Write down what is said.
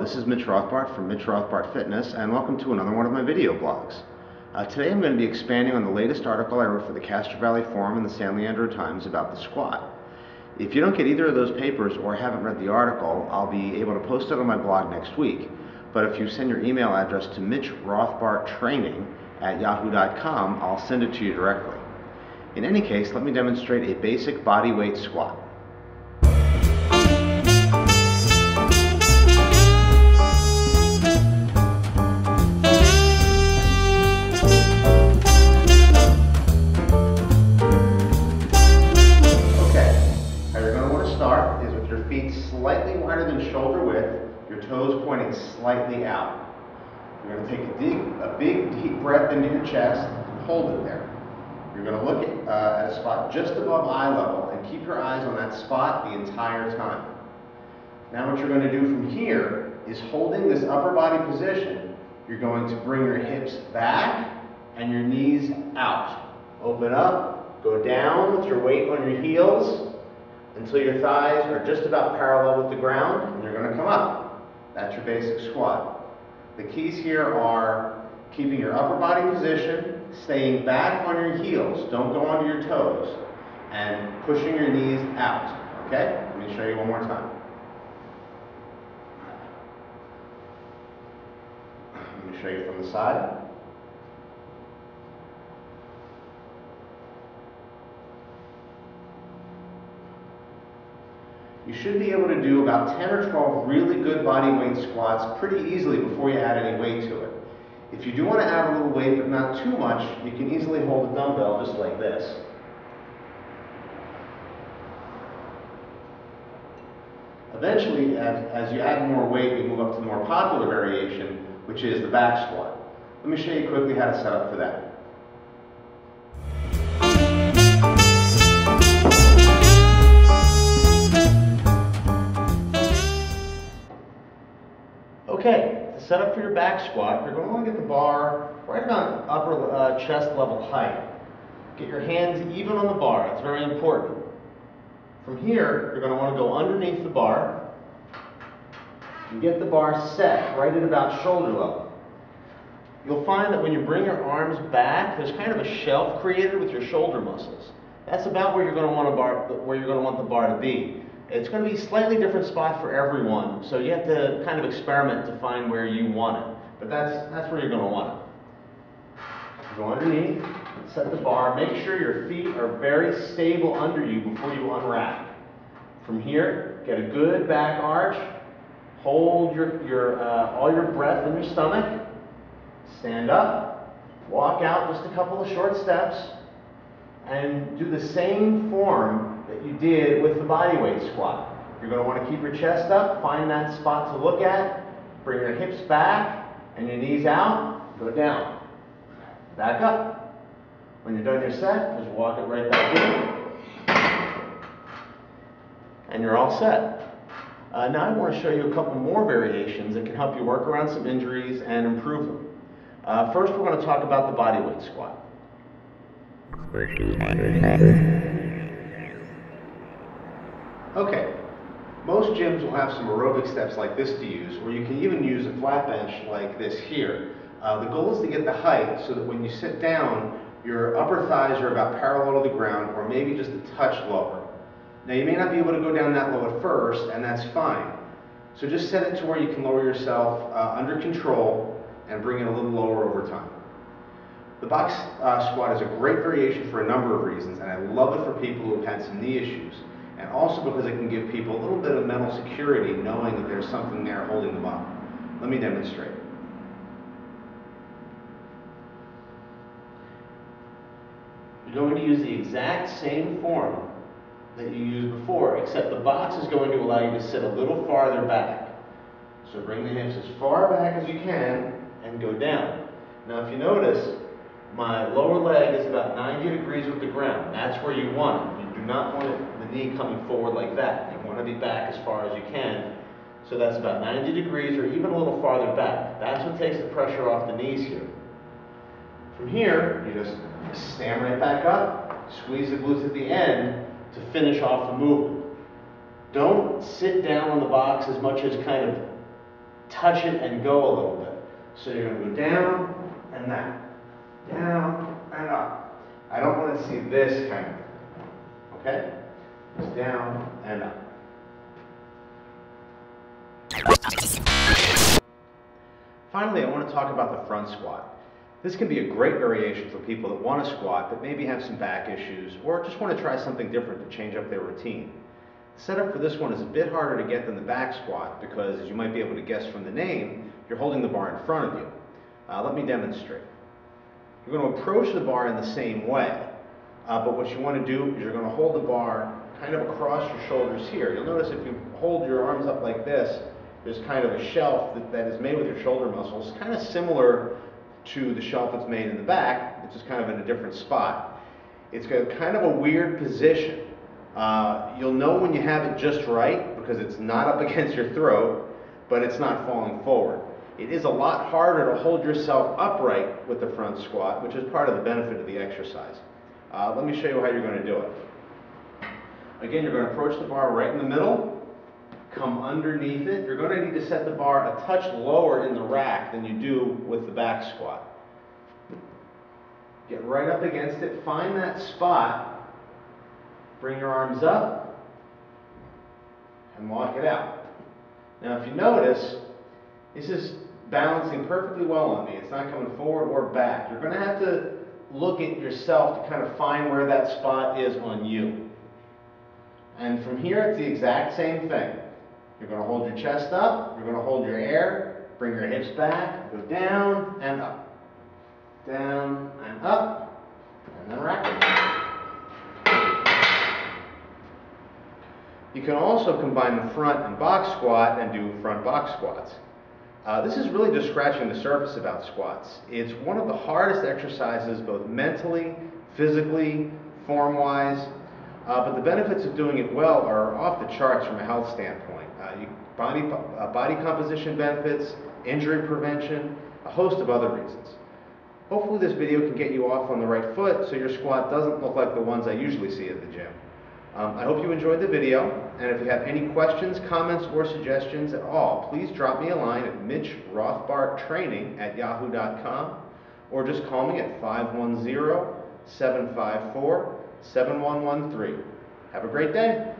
this is Mitch Rothbardt from Mitch Rothbardt Fitness, and welcome to another one of my video blogs. Today I'm going to be expanding on the latest article I wrote for the Castro Valley Forum and the San Leandro Times about the squat. If you don't get either of those papers or haven't read the article, I'll be able to post it on my blog next week. But if you send your email address to mitchrothbardttraining@yahoo.com, I'll send it to you directly. In any case, let me demonstrate a basic body weight squat. Start is with your feet slightly wider than shoulder width, your toes pointing slightly out. You're going to take a big deep breath into your chest and hold it there. You're going to look at a spot just above eye level and keep your eyes on that spot the entire time. Now what you're going to do from here is, holding this upper body position, you're going to bring your hips back and your knees out. Open up, go down with your weight on your heels until your thighs are just about parallel with the ground, and you're going to come up. That's your basic squat. The keys here are keeping your upper body position, staying back on your heels, don't go onto your toes, and pushing your knees out. Okay? Let me show you one more time. Let me show you from the side. You should be able to do about 10 or 12 really good body weight squats pretty easily before you add any weight to it. If you do want to add a little weight but not too much, you can easily hold a dumbbell just like this. Eventually, as you add more weight, we move up to the more popular variation, which is the back squat. Let me show you quickly how to set up for that. Okay, to set up for your back squat, you're going to want to get the bar right about upper chest level height. Get your hands even on the bar, that's very important. From here, you're going to want to go underneath the bar and get the bar set right at about shoulder level. You'll find that when you bring your arms back, there's kind of a shelf created with your shoulder muscles. That's about where you're going to want the bar to be. It's going to be a slightly different spot for everyone, so you have to kind of experiment to find where you want it. But that's where you're going to want it. Go underneath, set the bar, make sure your feet are very stable under you before you unwrap. From here, get a good back arch, hold all your breath in your stomach, stand up, walk out just a couple of short steps, and do the same form that you did with the body weight squat. You're going to want to keep your chest up, find that spot to look at, bring your hips back and your knees out, go down, back up. When you're done your set, just walk it right back in, and you're all set. Now I want to show you a couple more variations that can help you work around some injuries and improve them. First, we're going to talk about the body weight squat. Okay, most gyms will have some aerobic steps like this to use, or you can even use a flat bench like this here. The goal is to get the height so that when you sit down, your upper thighs are about parallel to the ground, or maybe just a touch lower. Now you may not be able to go down that low at first, and that's fine. So just set it to where you can lower yourself under control and bring it a little lower over time. The box squat is a great variation for a number of reasons, and I love it for people who have had some knee issues, and also because it can give people a little bit of mental security knowing that there's something there holding them up. Let me demonstrate. You're going to use the exact same form that you used before, except the box is going to allow you to sit a little farther back. So bring the hips as far back as you can and go down. Now if you notice, my lower leg is about 90 degrees with the ground. That's where you want it. You do not want the knee coming forward like that. You want to be back as far as you can. So that's about 90 degrees or even a little farther back. That's what takes the pressure off the knees here. From here, you just stand right back up, squeeze the glutes at the end to finish off the movement. Don't sit down on the box as much as kind of touch it and go a little bit. So you're going to go down and that, down and up. I don't want to see this kind of thing, okay? Just down and up. Finally, I want to talk about the front squat. This can be a great variation for people that want to squat but maybe have some back issues or just want to try something different to change up their routine. The setup for this one is a bit harder to get than the back squat because, as you might be able to guess from the name, you're holding the bar in front of you. Let me demonstrate. You're going to approach the bar in the same way, but what you want to do is you're going to hold the bar kind of across your shoulders here. You'll notice if you hold your arms up like this, there's kind of a shelf that is made with your shoulder muscles, kind of similar to the shelf that's made in the back. It's just kind of in a different spot. It's got kind of a weird position. You'll know when you have it just right because it's not up against your throat, but it's not falling forward. It is a lot harder to hold yourself upright with the front squat, which is part of the benefit of the exercise. Let me show you how you're going to do it. Again, you're going to approach the bar right in the middle, come underneath it. You're going to need to set the bar a touch lower in the rack than you do with the back squat. Get right up against it, find that spot, bring your arms up, and walk it out. Now if you notice, this is balancing perfectly well on me. It's not coming forward or back. You're going to have to look at yourself to kind of find where that spot is on you. And from here, it's the exact same thing. You're going to hold your chest up, you're going to hold your air, bring your hips back, go down and up. Down and up, and then rack it. You can also combine the front and box squat and do front box squats. This is really just scratching the surface about squats. It's one of the hardest exercises both mentally, physically, form-wise, but the benefits of doing it well are off the charts from a health standpoint. Body composition benefits, injury prevention, a host of other reasons. Hopefully this video can get you off on the right foot so your squat doesn't look like the ones I usually see at the gym. I hope you enjoyed the video, and if you have any questions, comments, or suggestions at all, please drop me a line at mitchrothbardttraining@yahoo.com or just call me at 510-754-7113. Have a great day.